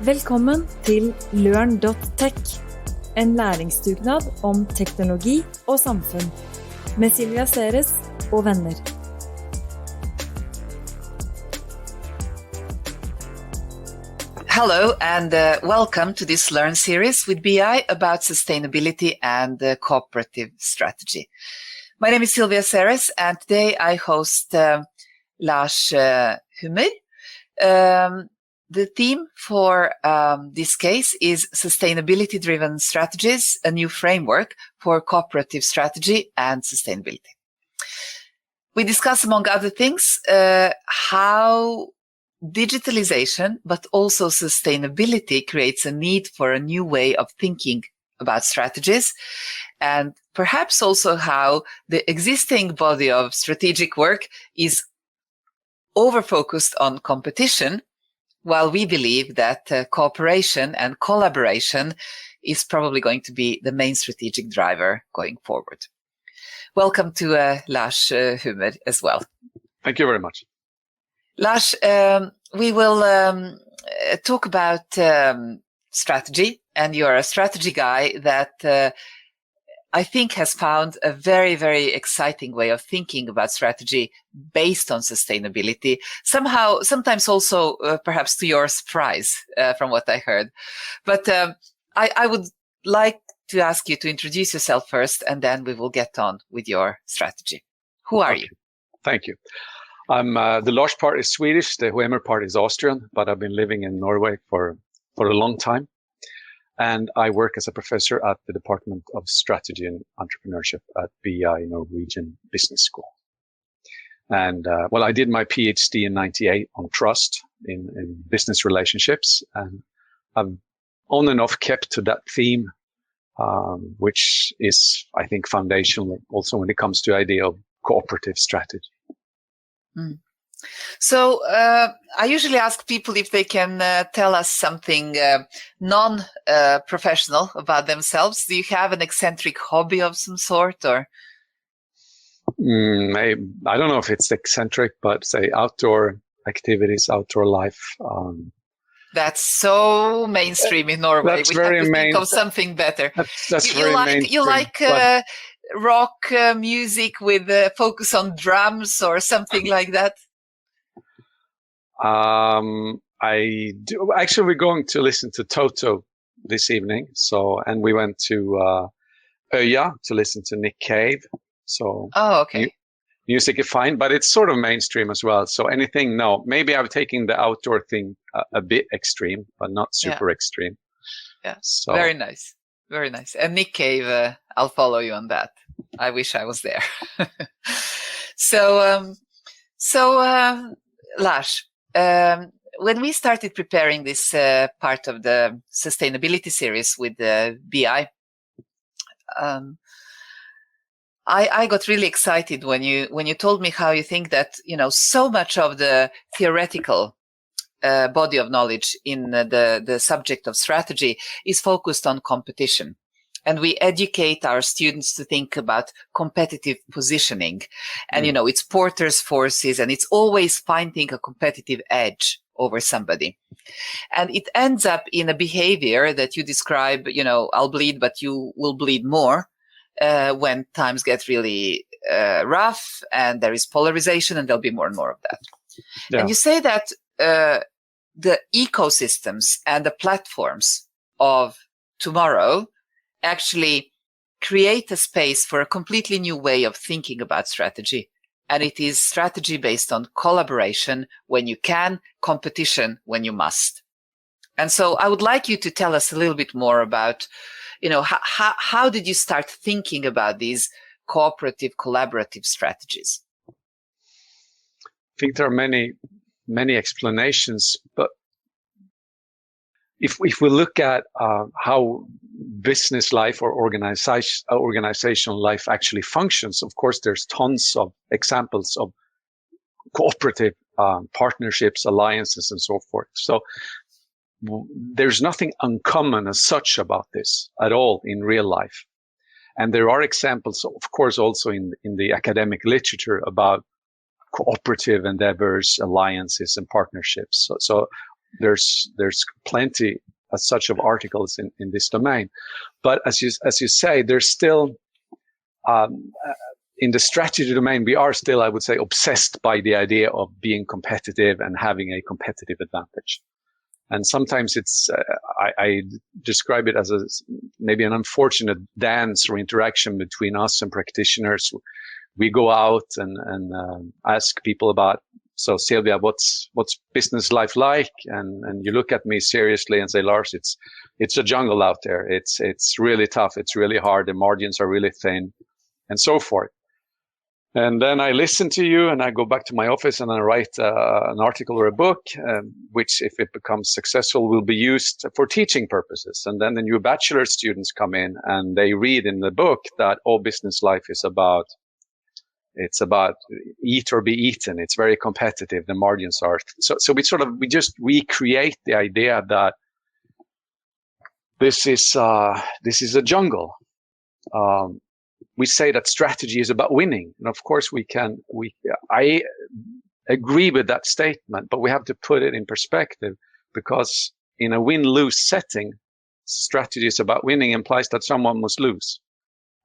Velkommen til Learn.tech, en læringsdugnad om teknologi og samfunn, med Silvia Ceres og venner. Hello and welcome to this Learn series with BI about sustainability and cooperative strategy. My name is Silvia Ceres and today I host Lars Huemer. The theme for this case is Sustainability-Driven Strategies, a new framework for cooperative strategy and sustainability. We discuss, among other things, how digitalization, but also sustainability creates a need for a new way of thinking about strategies, and perhaps also how the existing body of strategic work is over-focused on competition, while we believe that cooperation and collaboration is probably going to be the main strategic driver going forward. Welcome to Lars Huemer as well. Thank you very much. Lars, we will talk about strategy, and you're a strategy guy that I think has found a very, very exciting way of thinking about strategy based on sustainability. Sometimes also perhaps to your surprise from what I heard. But I would like to ask you to introduce yourself first, and then we will get on with your strategy. Who are you? Thank you. I'm the Lars part is Swedish, the Huemer part is Austrian, but I've been living in Norway for a long time. And I work as a professor at the Department of Strategy and Entrepreneurship at BI Norwegian Business School. And I did my PhD in '98 on trust in business relationships, and I've on and off kept to that theme, which is, I think, foundational also when it comes to the idea of cooperative strategy. Mm. So I usually ask people if they can tell us something non-professional about themselves. Do you have an eccentric hobby of some sort, or? I don't know if it's eccentric, but say outdoor activities, outdoor life. That's so mainstream in Norway. That's we very have to think of something better. That's very mainstream. You like rock music with focus on drums or something like that? I do. Actually, we're going to listen to Toto this evening. And we went to Øya to listen to Nick Cave. So, okay. Music is fine, but it's sort of mainstream as well. So anything, no. Maybe I'm taking the outdoor thing a bit extreme, but not super extreme. Yeah. So. Very nice. Very nice. And Nick Cave, I'll follow you on that. I wish I was there. So Lars, when we started preparing this part of the sustainability series with the BI, I got really excited when you told me how you think that, so much of the theoretical body of knowledge in the subject of strategy is focused on competition. And we educate our students to think about competitive positioning. And, it's Porter's forces, and it's always finding a competitive edge over somebody. And it ends up in a behavior that you describe, I'll bleed, but you will bleed more when times get really rough and there is polarization, and there'll be more and more of that. Yeah. And you say that the ecosystems and the platforms of tomorrow actually create a space for a completely new way of thinking about strategy. And it is strategy based on collaboration when you can, competition when you must. And so I would like you to tell us a little bit more about, how did you start thinking about these cooperative, collaborative strategies? I think there are many explanations, but if we look at how business life or organizational life actually functions, of course, there's tons of examples of cooperative partnerships, alliances, and so forth. So there's nothing uncommon as such about this at all in real life. And there are examples, of course, also in the academic literature about cooperative endeavors, alliances, and partnerships. So there's plenty as such of articles in this domain. But as you say, there's still in the strategy domain, we are still, I would say, obsessed by the idea of being competitive and having a competitive advantage. And sometimes it's, I describe it as maybe an unfortunate dance or interaction between us and practitioners. We go out and ask people about, so Sylvia, what's business life like? And you look at me seriously and say, Lars, it's a jungle out there. It's really tough. It's really hard. The margins are really thin, and so forth. And then I listen to you and I go back to my office and I write an article or a book, which if it becomes successful will be used for teaching purposes. And then the new bachelor students come in and they read in the book that all business life is about, it's about eat or be eaten. It's very competitive. The margins are. So we just recreate the idea that this is a jungle. We say that strategy is about winning. And of course I agree with that statement, but we have to put it in perspective, because in a win-lose setting, strategy is about winning implies that someone must lose.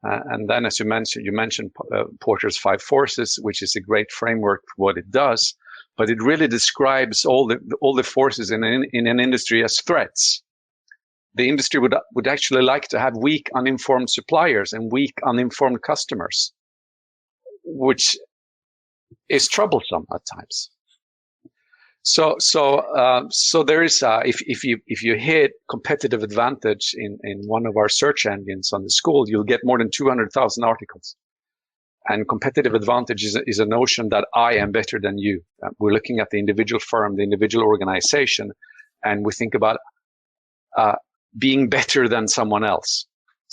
And then, as you mentioned Porter's 5 forces, which is a great framework for what it does, but it really describes all the forces in an industry as threats. The industry would actually like to have weak, uninformed suppliers and weak, uninformed customers, which is troublesome at times. So there is if you hit competitive advantage in one of our search engines on the school, you'll get more than 200,000 articles. And competitive advantage is a notion that I am better than you. We're looking at the individual firm, the individual organization, and we think about being better than someone else.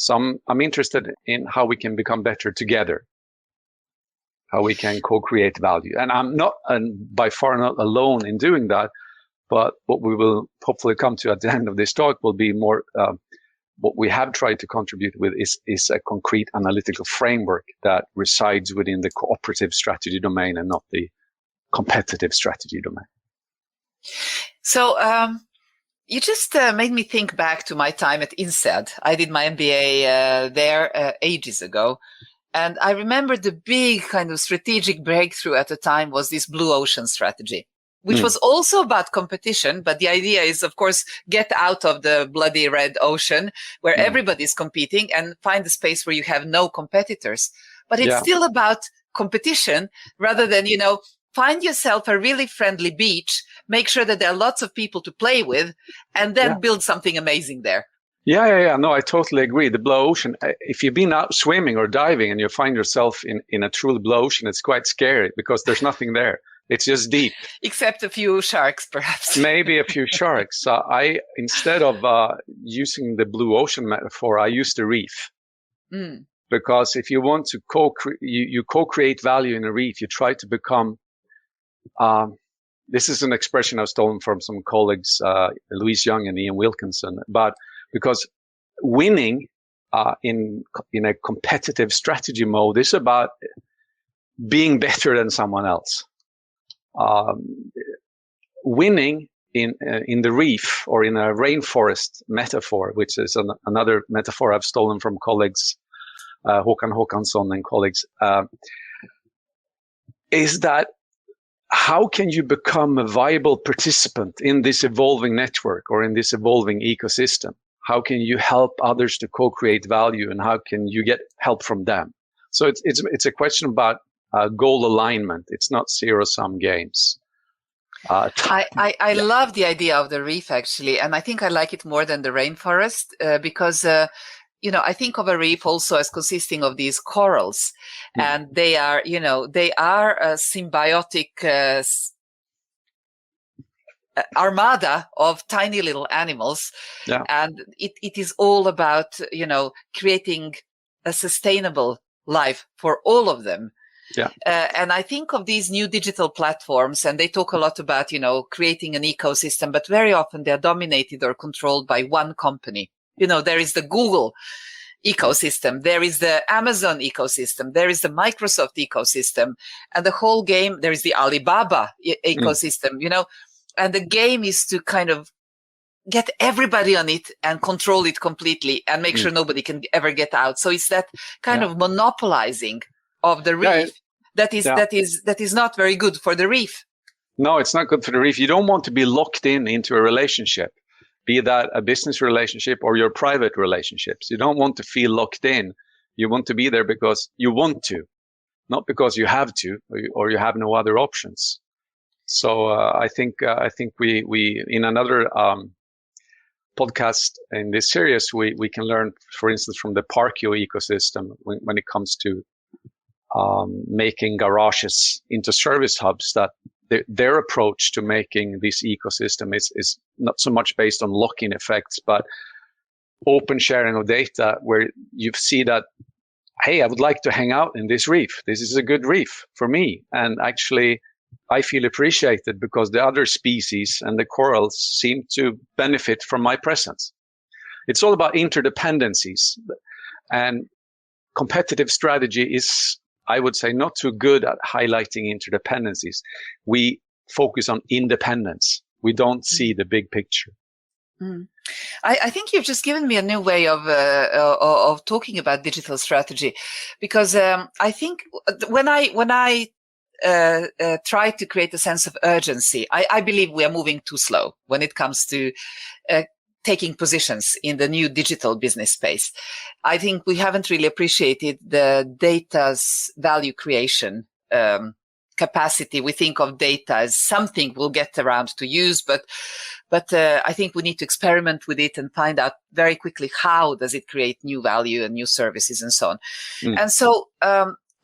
I'm interested in how we can become better together, how we can co-create value. And I'm not, and by far not alone in doing that, but what we will hopefully come to at the end of this talk will be more, what we have tried to contribute with is a concrete analytical framework that resides within the cooperative strategy domain and not the competitive strategy domain. So, you just made me think back to my time at INSEAD. I did my MBA there ages ago. And I remember the big kind of strategic breakthrough at the time was this blue ocean strategy, which was also about competition. But the idea is, of course, get out of the bloody red ocean where everybody's competing and find a space where you have no competitors. But it's still about competition rather than, find yourself a really friendly beach, make sure that there are lots of people to play with, and then build something amazing there. Yeah. No, I totally agree. The blue ocean, if you've been out swimming or diving and you find yourself in a truly blue ocean, it's quite scary because there's nothing there. It's just deep. Except a few sharks, perhaps. Maybe a few sharks. Instead of using the blue ocean metaphor, I use the reef. Because if you want to you co-create value in a reef, you try to become, this is an expression I've stolen from some colleagues, Louise Young and Ian Wilkinson, but because winning in a competitive strategy mode is about being better than someone else. Winning in the reef or in a rainforest metaphor, which is another metaphor I've stolen from colleagues, Håkan Håkansson and colleagues, is that how can you become a viable participant in this evolving network or in this evolving ecosystem? How can you help others to co-create value, and how can you get help from them? So it's a question about goal alignment. It's not zero-sum games. I love the idea of the reef, actually, and I think I like it more than the rainforest because I think of a reef also as consisting of these corals, and they are a symbiotic armada of tiny little animals. Yeah. And it is all about, creating a sustainable life for all of them. Yeah. And I think of these new digital platforms, and they talk a lot about, creating an ecosystem, but very often they're dominated or controlled by one company. There is the Google ecosystem, there is the Amazon ecosystem, there is the Microsoft ecosystem, and the whole game, there is the Alibaba ecosystem, and the game is to kind of get everybody on it and control it completely and make sure nobody can ever get out. So it's that kind of monopolizing of the reef that is not very good for the reef. No, it's not good for the reef. You don't want to be locked into a relationship, be that a business relationship or your private relationships. You don't want to feel locked in. You want to be there because you want to, not because you have to, or you have no other options. So I think we in another podcast in this series, we can learn, for instance, from the Parkio ecosystem when it comes to making garages into service hubs, that their approach to making this ecosystem is not so much based on lock-in effects, but open sharing of data, where you see that, hey, I would like to hang out in this reef. This is a good reef for me. And actually, I feel appreciated because the other species and the corals seem to benefit from my presence. It's all about interdependencies. And competitive strategy is, I would say, not too good at highlighting interdependencies. We focus on independence. We don't see the big picture. I think you've just given me a new way of talking about digital strategy, because I think when I try to create a sense of urgency, I believe we are moving too slow when it comes to taking positions in the new digital business space. I think we haven't really appreciated the data's value creation capacity. We think of data as something we'll get around to use, but I think we need to experiment with it and find out very quickly how does it create new value and new services and so on. And so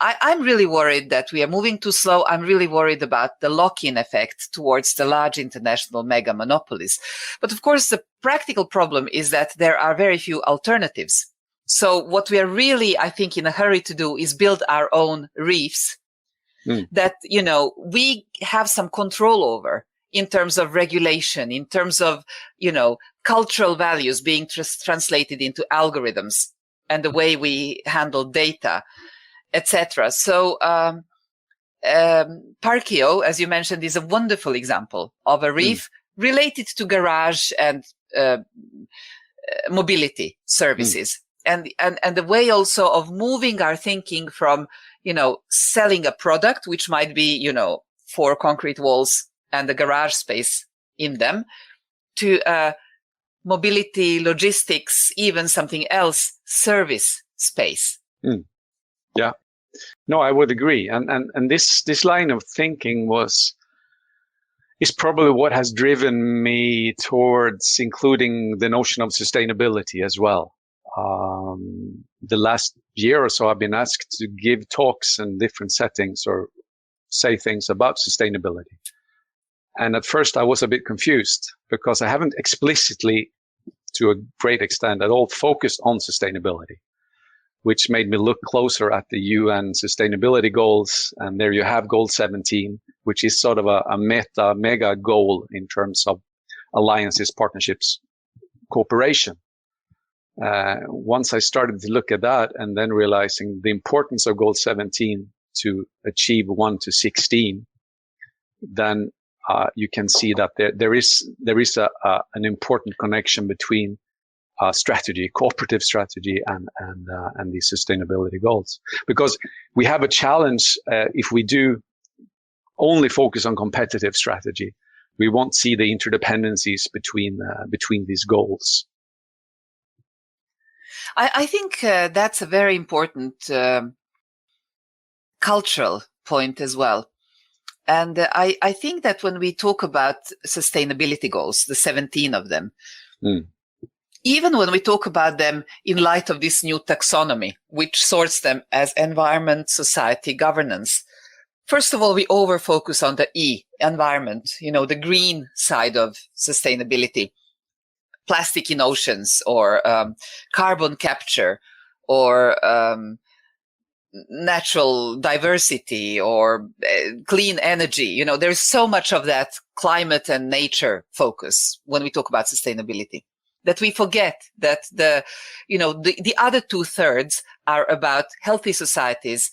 I'm really worried that we are moving too slow. I'm really worried about the lock-in effect towards the large international mega monopolies. But of course, the practical problem is that there are very few alternatives. So what we are really, I think, in a hurry to do is build our own reefs that, we have some control over in terms of regulation, in terms of, cultural values being translated into algorithms and the way we handle data, etc. So Parkio, as you mentioned, is a wonderful example of a reef related to garage and mobility services. And the way also of moving our thinking from, selling a product, which might be, 4 concrete walls and the garage space in them, to mobility, logistics, even something else, service space. Yeah. No, I would agree. And this line of thinking is probably what has driven me towards including the notion of sustainability as well. The last year or so, I've been asked to give talks in different settings or say things about sustainability. And at first I was a bit confused because I haven't explicitly, to a great extent at all, focused on sustainability, which made me look closer at the UN sustainability goals. And there you have goal 17, which is sort of a mega goal in terms of alliances, partnerships, cooperation. Once I started to look at that and then realizing the importance of goal 17 to achieve 1 to 16, then you can see that there is an important connection between strategy, cooperative strategy, and the sustainability goals. Because we have a challenge if we do only focus on competitive strategy, we won't see the interdependencies between these goals. I think that's a very important cultural point as well. And I think that when we talk about sustainability goals, the 17 of them, even when we talk about them in light of this new taxonomy, which sorts them as environment, society, governance, first of all, we over-focus on the E, environment, the green side of sustainability, plastic in oceans, or carbon capture, or natural diversity, or clean energy. There's so much of that climate and nature focus when we talk about sustainability that we forget that the other 2/3 are about healthy societies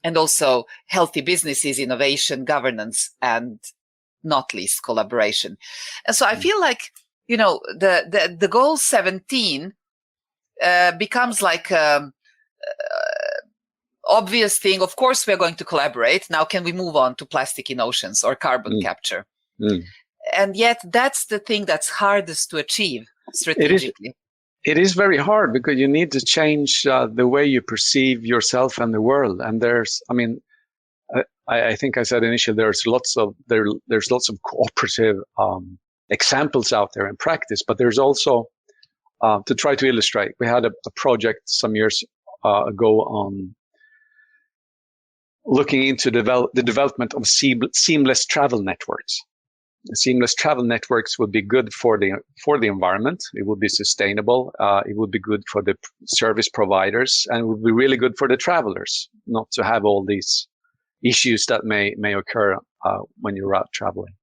and also healthy businesses, innovation, governance, and not least collaboration. And so I feel like, the goal 17 becomes like obvious thing. Of course, we're going to collaborate. Now, can we move on to plastic in oceans or carbon capture? And yet that's the thing that's hardest to achieve strategically. It is very hard because you need to change the way you perceive yourself and the world. And I think I said initially, there's lots of cooperative examples out there in practice, but there's also, to try to illustrate, we had a project some years ago on looking into the development of seamless travel networks. Seamless travel networks would be good for the environment. It would be sustainable. It would be good for the service providers, and it would be really good for the travelers not to have all these issues that may occur when you're out traveling.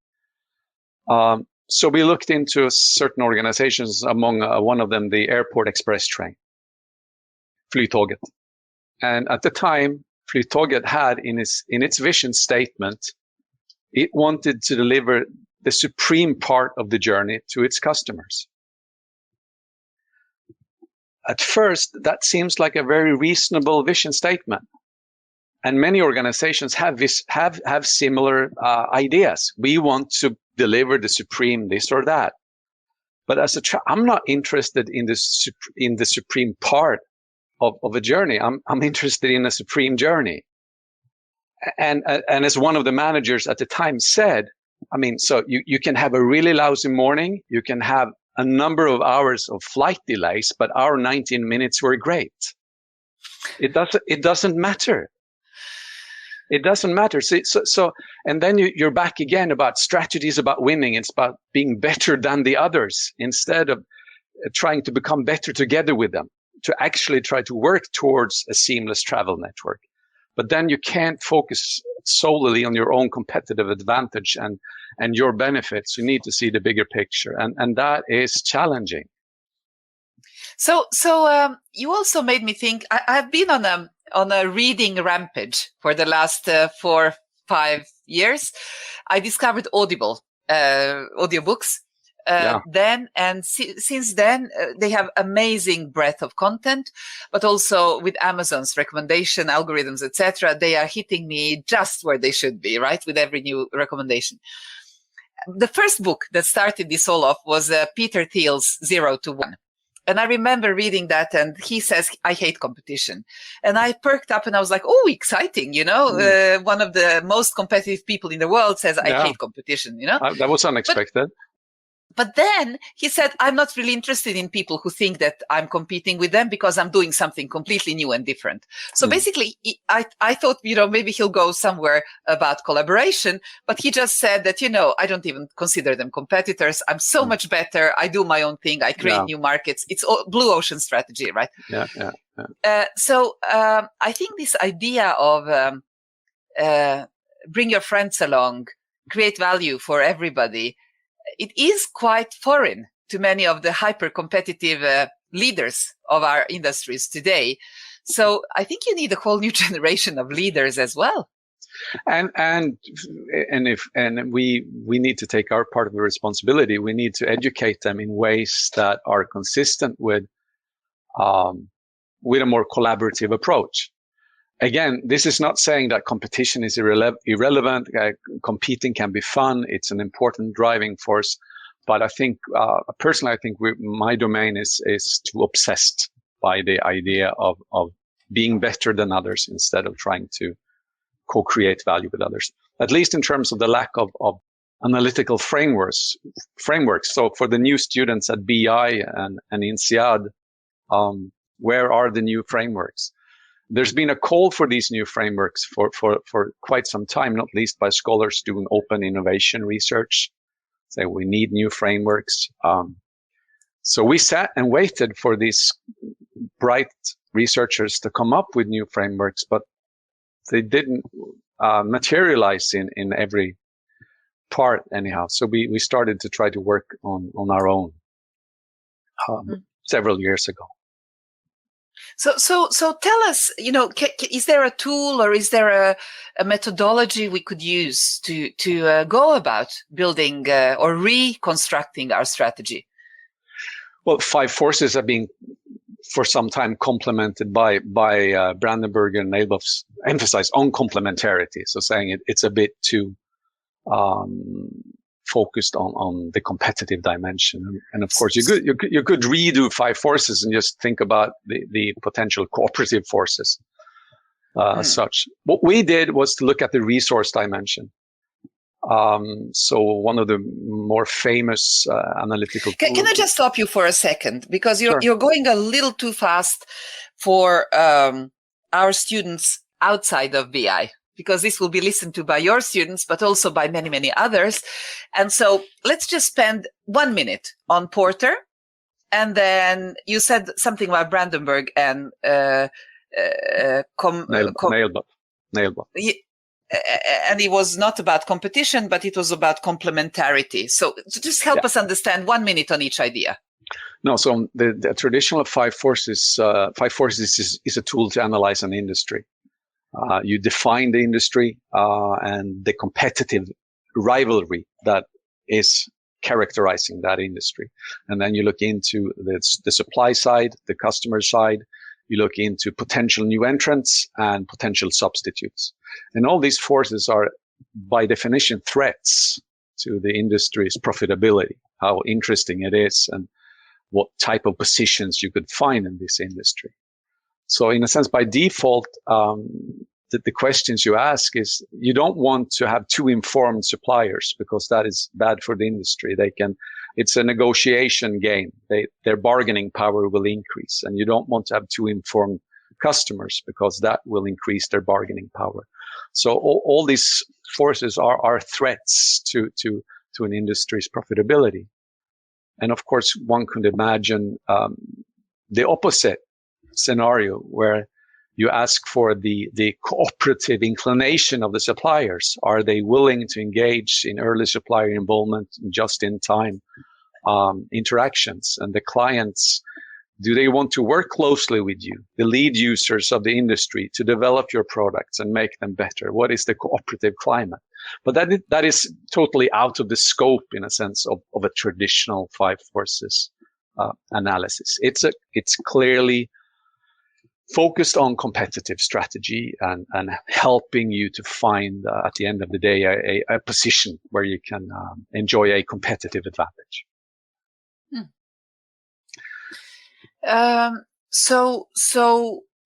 So we looked into certain organizations, among one of them, the Airport Express train, Flytåget. And at the time, Flytåget had in its vision statement, it wanted to deliver the supreme part of the journey to its customers. At first, that seems like a very reasonable vision statement. And many organizations have similar ideas. We want to deliver the supreme this or that. But I'm not interested in the supreme part of a journey. I'm interested in a supreme journey. And as one of the managers at the time said, so you can have a really lousy morning, you can have a number of hours of flight delays, but our 19 minutes were great. It doesn't matter. It doesn't matter. So and then you're back again about strategies about winning. It's about being better than the others instead of trying to become better together with them, to actually try to work towards a seamless travel network. But then you can't focus solely on your own competitive advantage and your benefits. You need to see the bigger picture, and that is challenging. So you also made me think. I've been on a reading rampage for the last 4-5 years. I discovered Audible audiobooks. Since then, they have amazing breadth of content, but also with Amazon's recommendation algorithms, etc., they are hitting me just where they should be, right? With every new recommendation. The first book that started this all off was Peter Thiel's 0 to 1. And I remember reading that, and he says, I hate competition. And I perked up and I was like, oh, exciting, one of the most competitive people in the world says, I hate competition, That was unexpected. But then he said, I'm not really interested in people who think that I'm competing with them because I'm doing something completely new and different. So basically, I thought, maybe he'll go somewhere about collaboration, but he just said that, I don't even consider them competitors. I'm so much better. I do my own thing. I create new markets. It's all blue ocean strategy, right? So I think this idea of bring your friends along, create value for everybody, it is quite foreign to many of the hyper-competitive leaders of our industries today. So I think you need a whole new generation of leaders as well. And we need to take our part of the responsibility. We need to educate them in ways that are consistent with a more collaborative approach. Again, this is not saying that competition is irrelevant. Competing can be fun. It's an important driving force. But I think, personally, my domain is too obsessed by the idea of being better than others instead of trying to co-create value with others, at least in terms of the lack of analytical frameworks. So for the new students at BI and INSEAD, where are the new frameworks? There's been a call for these new frameworks for quite some time, not least by scholars doing open innovation research. Say we need new frameworks. So we sat and waited for these bright researchers to come up with new frameworks, but they didn't materialize in every part anyhow. So we started to try to work on our own several years ago. So tell us, is there a tool or is there a methodology we could use to go about building or reconstructing our strategy? Well, 5 forces have been for some time complemented by Brandenburg and Nailbuff's emphasis on complementarity. So saying it's a bit too focused on the competitive dimension. And of course, you could redo 5 forces and just think about the potential cooperative forces such. What we did was to look at the resource dimension. So one of the more famous analytical tools. Can I just stop you for a second? Because you're going a little too fast for our students outside of BI, because this will be listened to by your students, but also by many, many others. And so let's just spend 1 minute on Porter. And then you said something about Brandenburg and Nailbuff. And it was not about competition, but it was about complementarity. So just help us understand 1 minute on each idea. No, so the traditional 5 forces is a tool to analyze an industry. You define the industry and the competitive rivalry that is characterizing that industry. And then you look into the supply side, the customer side. You look into potential new entrants and potential substitutes. And all these forces are, by definition, threats to the industry's profitability, how interesting it is, and what type of positions you could find in this industry. So in a sense, by default, the questions you ask is, you don't want to have too informed suppliers, because that is bad for the industry. It's a negotiation game. Their bargaining power will increase, and you don't want to have too informed customers, because that will increase their bargaining power. So all these forces are threats to an industry's profitability. And of course, one could imagine the opposite scenario, where you ask for the cooperative inclination of the suppliers. Are they willing to engage in early supplier involvement, just in time interactions? And the clients, do they want to work closely with you, the lead users of the industry, to develop your products and make them better? What is the cooperative climate? But that is totally out of the scope, in a sense, of a traditional 5 forces analysis. It's clearly focused on competitive strategy and helping you to find, at the end of the day, a position where you can enjoy a competitive advantage.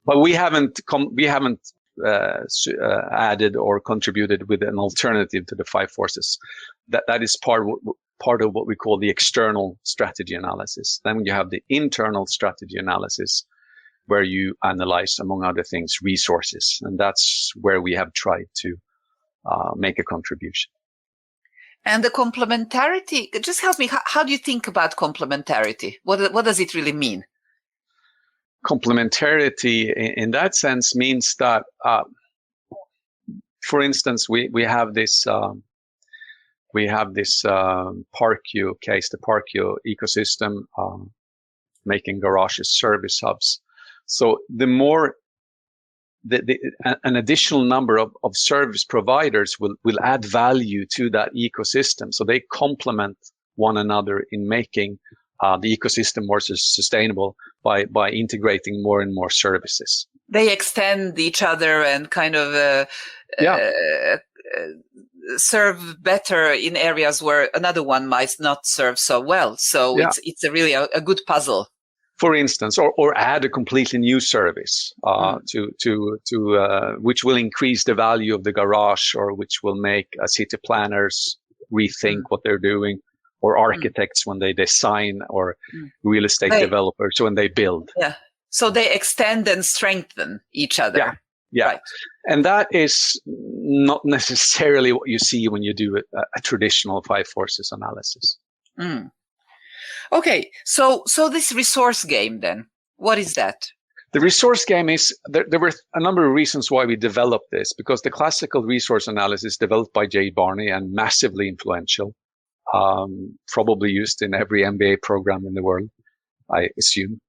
But we haven't added or contributed with an alternative to the 5 forces. That is part of what we call the external strategy analysis. Then you have the internal strategy analysis, where you analyze, among other things, resources. And that's where we have tried to make a contribution. And the complementarity, just help me, how do you think about complementarity? What does it really mean? Complementarity in that sense means that, for instance, we have this Parkio case, the Parkio ecosystem, making garages service hubs. So the more an additional number of service providers will add value to that ecosystem. So they complement one another in making the ecosystem more sustainable by integrating more and more services. They extend each other and kind of serve better in areas where another one might not serve so well. So it's really a good puzzle. For instance, or add a completely new service to which will increase the value of the garage, or which will make city planners rethink what they're doing, or architects when they design, or real estate developers when they build. Yeah. So they extend and strengthen each other. Yeah. Right. And that is not necessarily what you see when you do a traditional 5 forces analysis. Okay, so this resource game then, what is that? The resource game is, there were a number of reasons why we developed this, because the classical resource analysis developed by Jay Barney and massively influential, probably used in every MBA program in the world, I assume,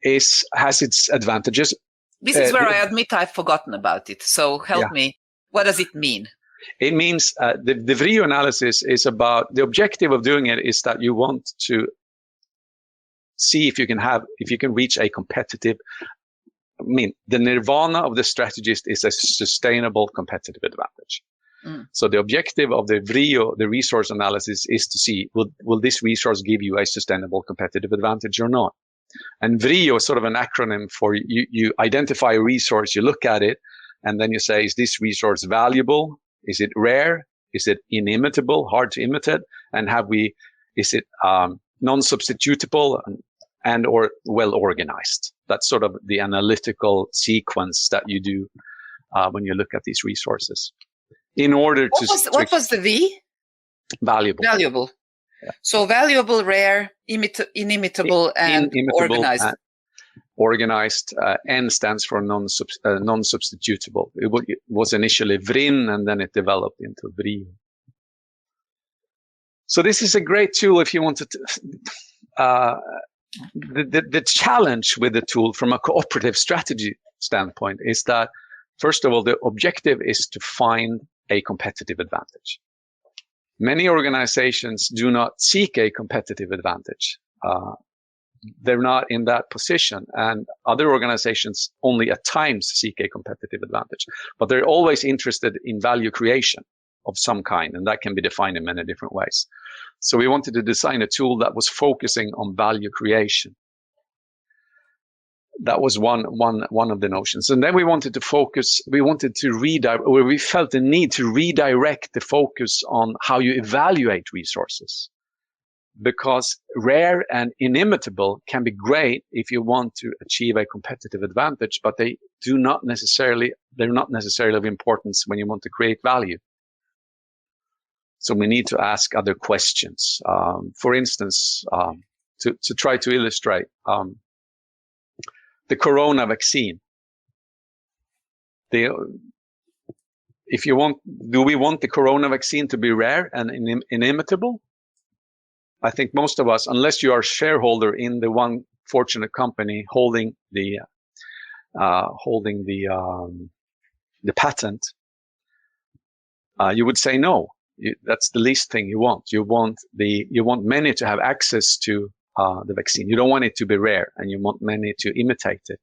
has its advantages. This is where I admit I've forgotten about it. So help me. What does it mean? It means the VRIO analysis is about, the objective of doing it is that you want to see if you can reach a competitive, the nirvana of the strategist is a sustainable competitive advantage. So the objective of the VRIO, the resource analysis, is to see, will this resource give you a sustainable competitive advantage or not? And VRIO is sort of an acronym for you identify a resource, you look at it, and then you say, is this resource valuable? Is it rare? Is it inimitable, hard to imitate? And is it non-substitutable and or well organized? That's sort of the analytical sequence that you do when you look at these resources. In order what was the V? Valuable. Valuable. Yeah. So valuable, rare, inimitable, and organized. Organized. N stands for non-substitutable. It was initially VRIN, and then it developed into VRIO. So this is a great tool if you wanted to. The challenge with the tool from a cooperative strategy standpoint is that, first of all, the objective is to find a competitive advantage. Many organizations do not seek a competitive advantage. They're not in that position, and other organizations only at times seek a competitive advantage, but they're always interested in value creation of some kind, and that can be defined in many different ways. So we wanted to design a tool that was focusing on value creation. That was one of the notions. And then we wanted to we felt the need to redirect the focus on how you evaluate resources. Because rare and inimitable can be great if you want to achieve a competitive advantage, but they're not necessarily of importance when you want to create value. So we need to ask other questions. For instance, to try to illustrate, the corona vaccine. Do we want the corona vaccine to be rare and inimitable? I think most of us, unless you are a shareholder in the one fortunate company holding the patent, you would say no. That's the least thing you want. You want many to have access to the vaccine. You don't want it to be rare, and you want many to imitate it.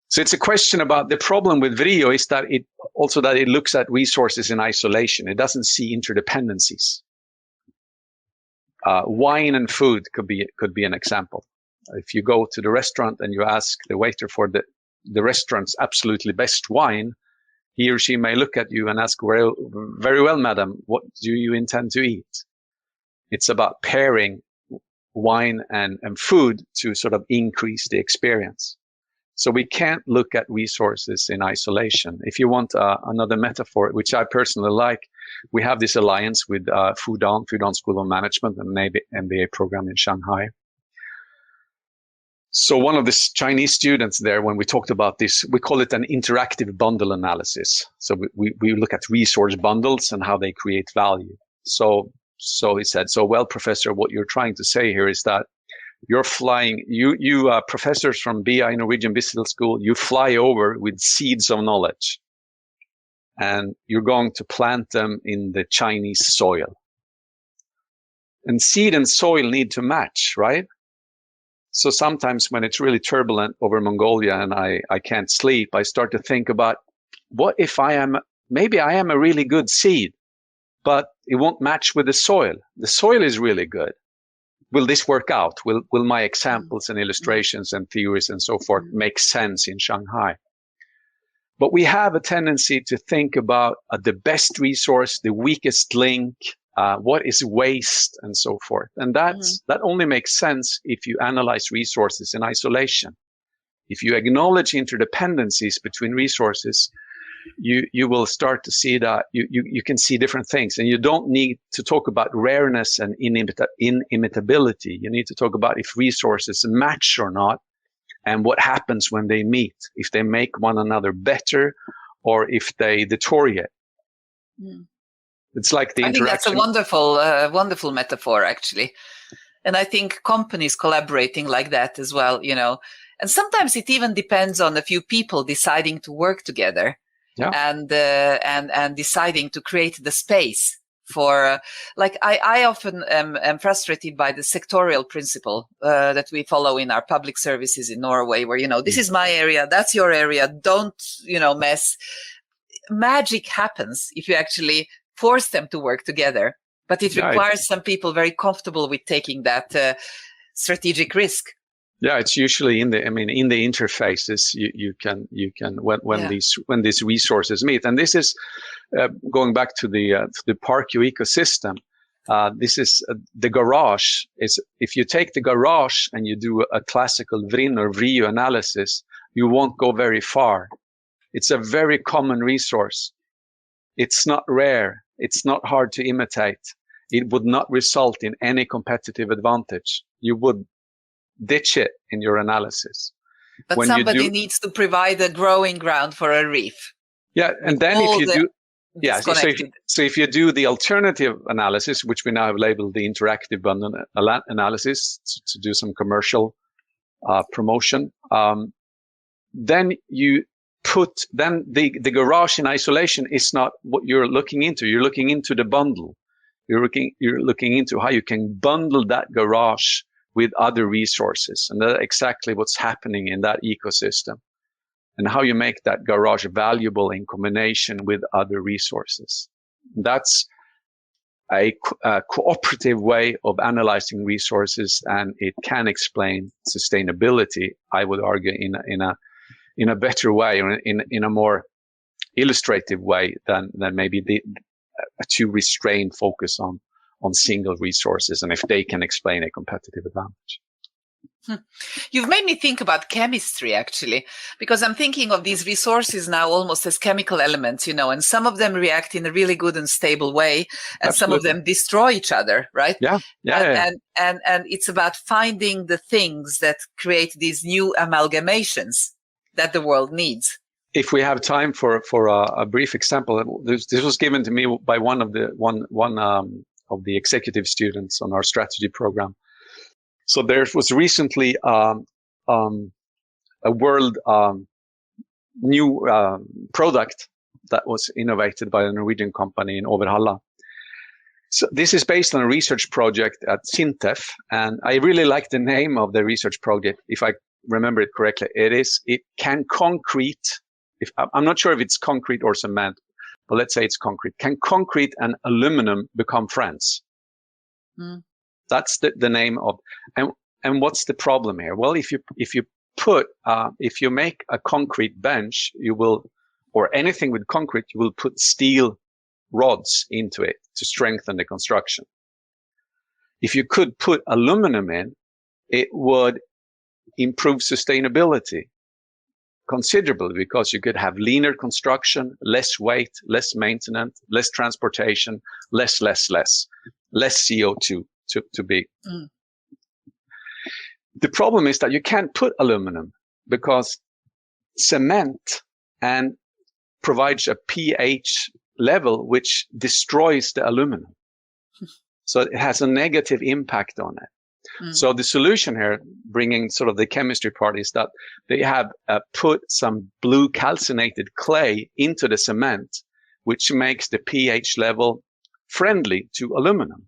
So it's a question about the problem with VRIO is that it looks at resources in isolation. It doesn't see interdependencies. Wine and food could be an example. If you go to the restaurant and you ask the waiter for the restaurant's absolutely best wine, he or she may look at you and ask, well, very well, madam, what do you intend to eat? It's about pairing wine and food to sort of increase the experience. So we can't look at resources in isolation. If you want another metaphor, which I personally like, we have this alliance with Fudan School of Management and maybe MBA program in Shanghai. So one of the Chinese students there, when we talked about this, we call it an interactive bundle analysis. So we look at resource bundles and how they create value. So he said, well, professor, what you're trying to say here is that you're flying, you professors from BI, Norwegian Business School, you fly over with seeds of knowledge. And you're going to plant them in the Chinese soil. And seed and soil need to match, right? So sometimes when it's really turbulent over Mongolia and I can't sleep, I start to think about, what if maybe I am a really good seed, but it won't match with the soil. The soil is really good. Will this work out? Will my examples and illustrations and theories and so forth make sense in Shanghai? But we have a tendency to think about the best resource, the weakest link, what is waste, and so forth. And that only makes sense if you analyze resources in isolation. If you acknowledge interdependencies between resources, you will start to see that you can see different things. And you don't need to talk about rareness and inimitability. You need to talk about if resources match or not, and what happens when they meet, if they make one another better or if they deteriorate. It's like the interaction. I think that's a wonderful metaphor, actually. And I think companies collaborating like that as well, and sometimes it even depends on a few people deciding to work together. Yeah. And deciding to create the space for, I often am frustrated by the sectorial principle that we follow in our public services in Norway, where, this is my area, that's your area, don't, mess. Magic happens if you actually force them to work together, but it requires some people very comfortable with taking that strategic risk. Yeah, it's usually in the interfaces you can when these resources meet, and this is going back to the ParkU ecosystem. This is the garage. If you take the garage and you do a classical Vrinn or VRIU analysis, you won't go very far. It's a very common resource. It's not rare. It's not hard to imitate. It would not result in any competitive advantage. You would ditch it in your analysis. But when somebody needs to provide a growing ground for a reef. Yeah, and then if you do, so if you do the alternative analysis, which we now have labeled the interactive bundle analysis to do some commercial promotion, then you put the garage in isolation is not what you're looking into. You're looking into the bundle. You're looking into how you can bundle that garage with other resources. And that's exactly what's happening in that ecosystem, and how you make that garage valuable in combination with other resources. That's a cooperative way of analyzing resources, and it can explain sustainability, I would argue, in a better way, or in a more illustrative way than maybe a too restrained focus on single resources, and if they can explain a competitive advantage. You've made me think about chemistry, actually, because I'm thinking of these resources now almost as chemical elements, and some of them react in a really good and stable way, and some of them destroy each other, right? Yeah. And it's about finding the things that create these new amalgamations that the world needs. If we have time for a brief example, this was given to me by one of the executive students on our strategy program. So there was recently a world new product that was innovated by a Norwegian company in Overhalla. So this is based on a research project at SINTEF, and I really like the name of the research project. If I remember it correctly, it can concrete. I'm not sure if it's concrete or cement, but let's say it's concrete. Can concrete and aluminum become friends? That's the name of, and what's the problem here? Well, if you make a concrete bench, you will, or anything with concrete, you will put steel rods into it to strengthen the construction. If you could put aluminum in, it would improve sustainability considerably, because you could have leaner construction, less weight, less maintenance, less transportation, less CO2 to be. The problem is that you can't put aluminum because cement and provides a pH level which destroys the aluminum. So it has a negative impact on it. So the solution here, bringing sort of the chemistry part, is that they have put some blue calcinated clay into the cement, which makes the pH level friendly to aluminum.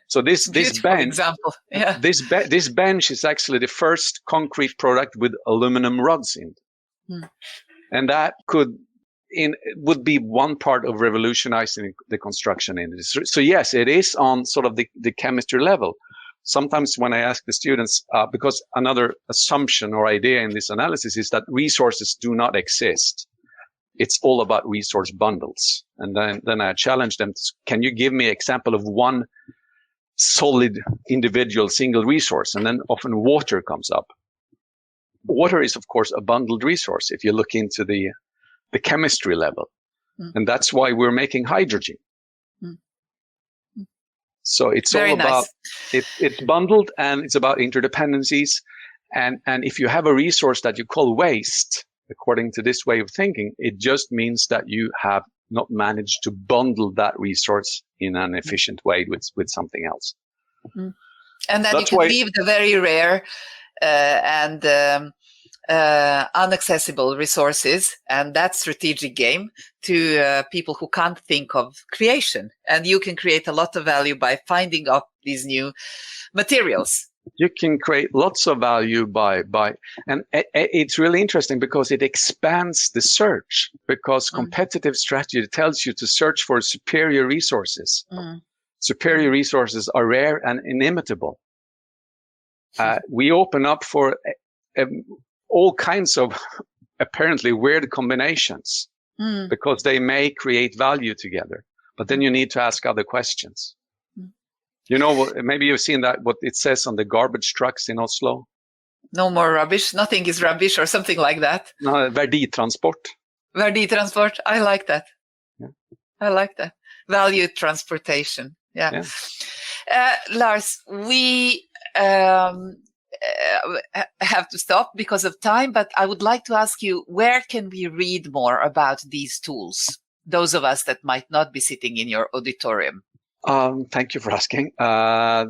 So this bench, example. Yeah. this bench is actually the first concrete product with aluminum rods in it. And that would be one part of revolutionizing the construction industry. So yes, it is on sort of the chemistry level. Sometimes when I ask the students, because another assumption or idea in this analysis is that resources do not exist. It's all about resource bundles. And then I challenge them, can you give me an example of one solid individual single resource? And then often water comes up. Water is, of course, a bundled resource if you look into the chemistry level. And that's why we're making hydrogen. So it's Very all about, nice. It's bundled, and it's about interdependencies. And if you have a resource that you call waste, according to this way of thinking, it just means that you have not managed to bundle that resource in an efficient way with something else. And then That's you can why... leave the very rare and inaccessible resources and that strategic game to people who can't think of creation. And you can create a lot of value by finding up these new materials. You can create lots of value by and it's really interesting because it expands the search, because competitive strategy tells you to search for superior resources. Superior resources are rare and inimitable. We open up for all kinds of apparently weird combinations because they may create value together. But then you need to ask other questions. You know, maybe you've seen that, what it says on the garbage trucks in Oslo. No more rubbish. Nothing is rubbish or something like that. No, verditransport. Verditransport. I like that. Yeah. I like that. Value transportation. Yeah. Lars, we have to stop because of time, but I would like to ask you, where can we read more about these tools? Those of us that might not be sitting in your auditorium. Thank you for asking.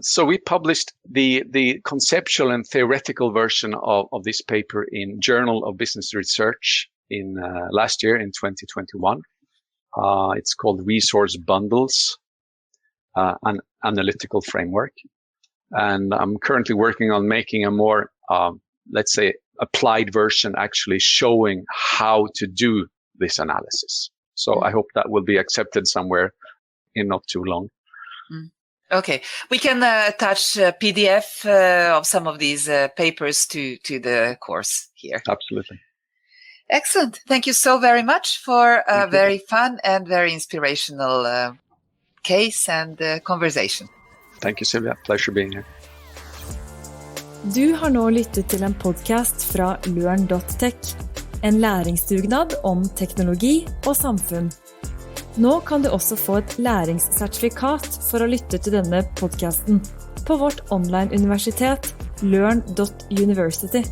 So we published the conceptual and theoretical version of this paper in Journal of Business Research in last year in 2021. It's called Resource Bundles, an Analytical Framework. And I'm currently working on making a more, let's say, applied version, actually showing how to do this analysis. So I hope that will be accepted somewhere in not too long. Okay, we can attach PDF of some of these papers to the course here. Absolutely. Excellent. Thank you so very much for a very fun and very inspirational case and conversation. Thank you, Sylvia. Pleasure being here. Du har nå lyttet til en podcast fra Learn.tech, en læringsdugnad om teknologi og samfunn. Nå kan du også få et læringssertifikat for å lytte til denne podcasten på vårt online universitet Learn.university.